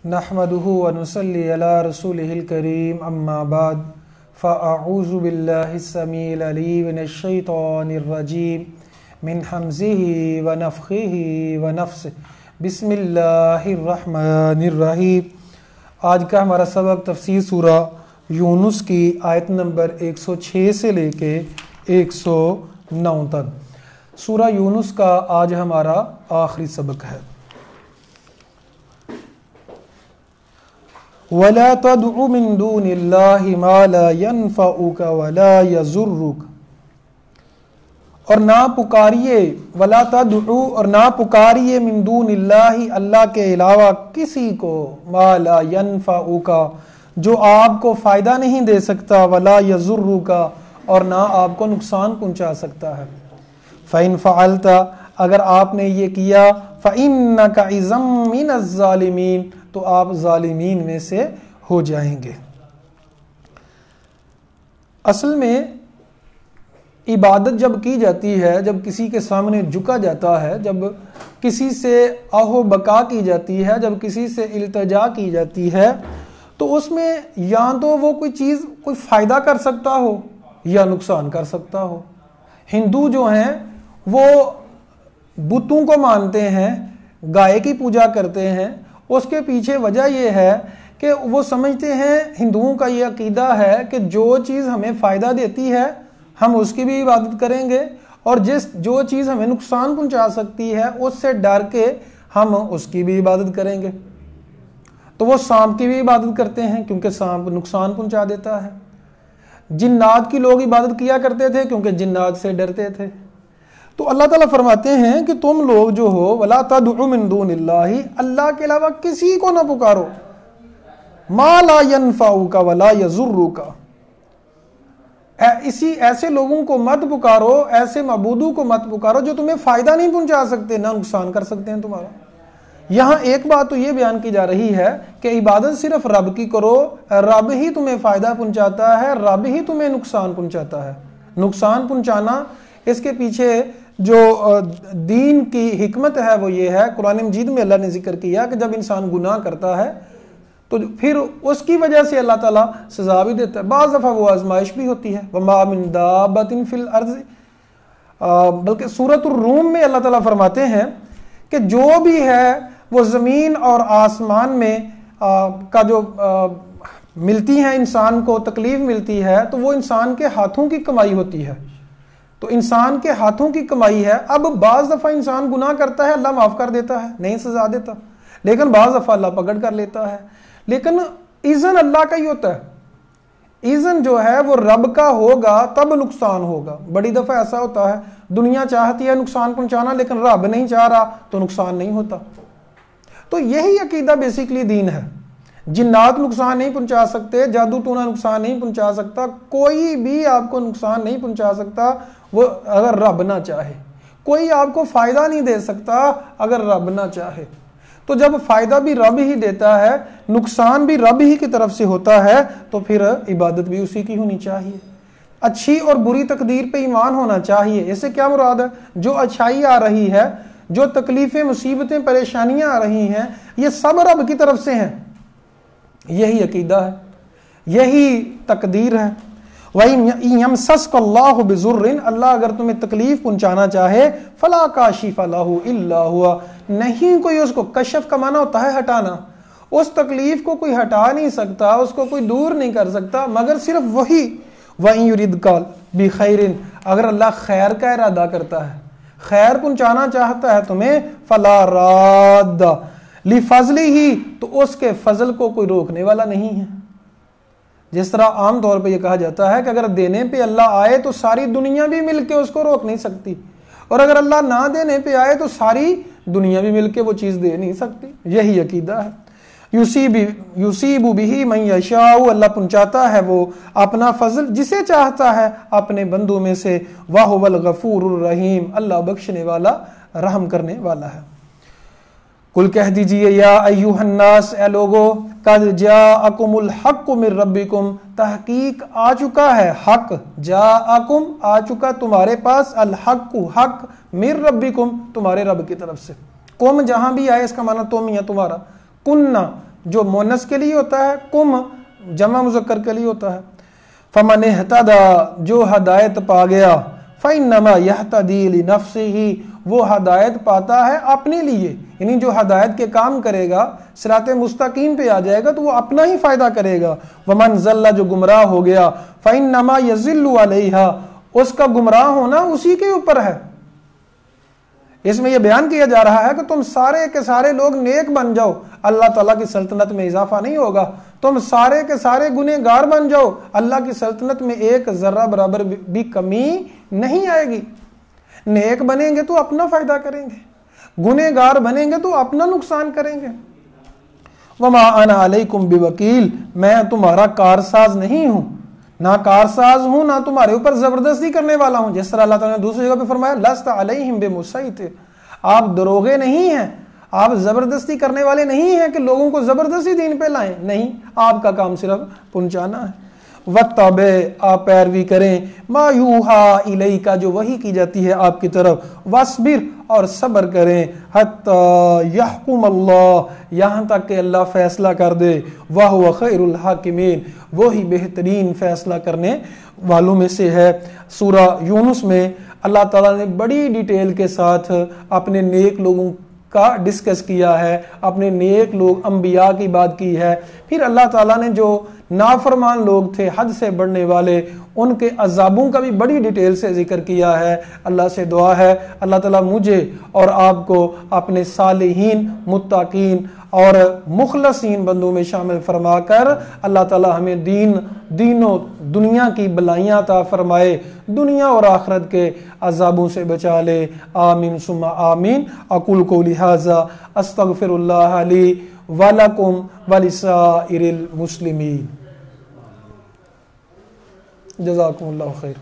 नहमदुहु व नुसल्ली अला रसूलिहिल करीम अम्मा बाद फ़अऊज़ु बिल्लाहिस समीइल अलीम मिनश शैतानिर रजीम मिन हम्ज़िही व नफ़्ख़िही व नफ़्सिही बिस्मिल्लाहिर रहमानिर रहीम। आज का हमारा सबक तफसीर सूरा यूनुस की आयत नंबर 106 से लेके 109 तक। सूरा यूनुस का आज हमारा आखिरी सबक है। वला तदउ मिन दूनिल्लाहि मा ला यनफउका वला यज़ुर्रुक, और ना पुकारिए, वला तदउ और ना पुकारिए मिन दूनिल्लाहि अल्लाह के अलावा किसी को, मा ला यनफउका जो आपको फ़ायदा नहीं दे सकता, वला यज़ुर्रुका और ना आपको नुकसान पहुंचा सकता है। फ़इन फ़अलता अगर आपने ये किया, फ़इन्नका इज़म मिनज़ ज़ालिमीन तो आप ज़ालिमीन में से हो जाएंगे। असल में इबादत जब की जाती है, जब किसी के सामने झुका जाता है, जब किसी से आहो बका की जाती है, जब किसी से इल्तिजा की जाती है, तो उसमें या तो वो कोई चीज़ कोई फ़ायदा कर सकता हो या नुकसान कर सकता हो। हिंदू जो हैं वो बुतों को मानते हैं, गाय की पूजा करते हैं। उसके पीछे वजह यह है कि वो समझते हैं, हिंदुओं का ये अकीदा है कि जो चीज़ हमें फ़ायदा देती है हम उसकी भी इबादत करेंगे, और जो चीज़ हमें नुकसान पहुंचा सकती है उससे डर के हम उसकी भी इबादत करेंगे। तो वो सांप की भी इबादत करते हैं क्योंकि सांप नुकसान पहुंचा देता है। जिन्नात की लोग इबादत किया करते थे क्योंकि जिन्नात से डरते थे। तो अल्लाह ताला फरमाते हैं कि तुम लोग जो हो, वला तदउ मिन दूनिल्लाहि अल्लाह के अलावा किसी को ना पुकारो, मा ला यनफउका वला यज़ुर्रुका, ऐसे लोगों को मत पुकारो, ऐसे मबूदों को मत पुकारो जो तुम्हें फायदा नहीं पहुंचा सकते, ना नुकसान कर सकते हैं तुम्हारा। यहाँ एक बात तो ये बयान की जा रही है कि इबादत सिर्फ रब की करो, रब ही तुम्हें फायदा पहुंचाता है, रब ही तुम्हें नुकसान पहुंचाता है। नुकसान पहुंचाना, इसके पीछे जो दीन की हिकमत है वो ये है, कुरान मजीद में अल्लाह ने जिक्र किया कि जब इंसान गुनाह करता है तो फिर उसकी वजह से अल्लाह ताला सजा भी देता है। बाज़ दफ़ा वो आजमाइश भी होती है। वमा मिन दाब्बतिन फिल अर्ज़, बल्कि सूरतुर रूम में अल्लाह ताला फरमाते हैं कि जो भी है वो ज़मीन और आसमान में का जो मिलती है इंसान को तकलीफ मिलती है, तो वो इंसान के हाथों की कमाई होती है। तो इंसान के हाथों की कमाई है। अब बाज़ दफ़ा इंसान गुनाह करता है, अल्लाह माफ़ कर देता है, नहीं सजा देता, लेकिन बाज़ दफ़ा अल्लाह पकड़ कर लेता है। लेकिन इज़न अल्लाह का ही होता है। इज़न जो है वो रब का होगा तब नुकसान होगा। बड़ी दफ़ा ऐसा होता है, दुनिया चाहती है नुकसान पहुंचाना लेकिन रब नहीं चाह रहा तो नुकसान नहीं होता। तो यही अकीदा बेसिकली दीन है। जिन्नात नुकसान नहीं पहुंचा सकते, जादू टूना नुकसान नहीं पहुंचा सकता, कोई भी आपको नुकसान नहीं पहुंचा सकता वो अगर रब ना चाहे। कोई आपको फायदा नहीं दे सकता अगर रब ना चाहे। तो जब फायदा भी रब ही देता है, नुकसान भी रब ही की तरफ से होता है, तो फिर इबादत भी उसी की होनी चाहिए। अच्छी और बुरी तकदीर पे ईमान होना चाहिए। इससे क्या मुराद है? जो अच्छाई आ रही है, जो तकलीफें मुसीबतें परेशानियां आ रही हैं, ये सब रब की तरफ से हैं। यही अकीदा है, यही तकदीर है। वही यमसस्कल्लाहु बिजुर्रिन, अल्लाह अगर तुम्हें तकलीफ पहुंचाना चाहे, फला काशिफ लहू इल्ला हुआ, नहीं कोई उसको, कशफ का माना होता है हटाना, उस तकलीफ को कोई हटा नहीं सकता, उसको कोई दूर नहीं कर सकता मगर सिर्फ वही। वही युरिदका बिखैरिन, अगर अल्लाह खैर का इरादा करता है, खैर पहुंचाना चाहता है तुम्हें, फला राद्दा लिफज़लिही, तो उसके फजल को कोई रोकने वाला नहीं है। जिस तरह आम तौर पे ये कहा जाता है कि अगर देने पे अल्लाह आए तो सारी दुनिया भी मिलके उसको रोक नहीं सकती, और अगर अल्लाह ना देने पे आए तो सारी दुनिया भी मिलके वो चीज़ दे नहीं सकती। यही अकीदा है। युसीबु बिही मन यशाउ, अल्लाह पहुंचाता है वो अपना फजल जिसे चाहता है अपने बंदों में से। वाहुवल गफूरुर रहीम, अल्लाह बख्शने वाला रहम करने वाला है। कुल कह दीजिए, या अय्युहन्नास, ए लोगो, कद जाअकुमुल हक्कु मिर रब्बिकुम, तहकीक आ चुका है हक, जाअकुम आ चुका तुम्हारे पास, अल हक्कु हक, मिर रब्बिकुम तुम्हारे रब की तरफ से। कुम जहां भी आए इसका माना तुम या तुम्हारा, कुन्ना جو مونس کے لیے ہوتا ہے، کم جمع مذکر کے لیے ہوتا ہے۔ فمن اہتدی، جو ہدایت پا گیا، فإنما یہتدی لنفسہ، وہ ہدایت پاتا ہے اپنے لیے، یعنی جو ہدایت کے کام کرے گا، صراط مستقیم پہ آ جائے گا تو وہ اپنا ہی فائدہ کرے گا۔ ومن ضل، جو گمراہ ہو گیا، فإنما یضل علیہا، اس کا گمراہ ہونا اسی کے اوپر ہے۔ اس میں یہ بیان کیا جا رہا ہے کہ تم سارے کے سارے لوگ نیک بن جاؤ، اللہ تعالیٰ کی سلطنت میں اضافہ نہیں ہوگا۔ تم سارے کے سارے گنہگار بن جاؤ، اللہ کی سلطنت میں ایک ذرہ برابر بھی کمی نہیں آئے گی۔ نیک بنیں گے تو اپنا فائدہ کریں گے، گنہگار بنیں گے تو اپنا نقصان کریں گے۔ وما انا علیکم بوکیل، میں تمہارا کارساز نہیں ہوں، نہ کارساز ہوں، نہ تمہارے اوپر زبردستی کرنے والا ہوں۔ جس طرح اللہ تعالیٰ نے دوسری جگہ پہ فرمایا لست علیہم بمسیطر، آپ دروغے نہیں ہیں، آپ زبردستی کرنے والے نہیں ہیں کہ لوگوں کو زبردستی دین پہ لائیں، نہیں، آپ کا کام صرف پہنچانا ہے۔ واتبع، آپ پیروی کریں، ما یوحا الیک، جو وحی کی جاتی ہے آپ کی طرف، واصبر، اور صبر کریں، حتی یحکم اللہ، یہاں تک کہ اللہ فیصلہ کر دے، وہو خیر الحاکمین، وہی بہترین فیصلہ کرنے والوں میں سے ہے۔ سورہ یونس میں اللہ تعالیٰ نے بڑی ڈیٹیل کے ساتھ اپنے نیک لوگوں کا ڈسکس کیا ہے، اپنے نیک لوگ انبیاء کی بات کی ہے۔ پھر اللہ تعالیٰ نے جو نافرمان لوگ تھے، حد سے بڑھنے والے، ان کے عذابوں کا بھی بڑی ڈیٹیل سے ذکر کیا ہے۔ اللہ سے دعا ہے اللہ تعالیٰ مجھے اور آپ کو اپنے صالحین، متقین اور مخلصین بندوں میں شامل فرما کر اللہ تعالیٰ ہمیں دین و دنیا کی بلائیاں عطا فرمائے، دنیا اور آخرت کے عذابوں سے بچا لے، آمین ثم آمین۔ اقول قولی ھذا استغفر اللہ لی ولکم ولسائر المسلمین۔ جزاکم اللہ خیر۔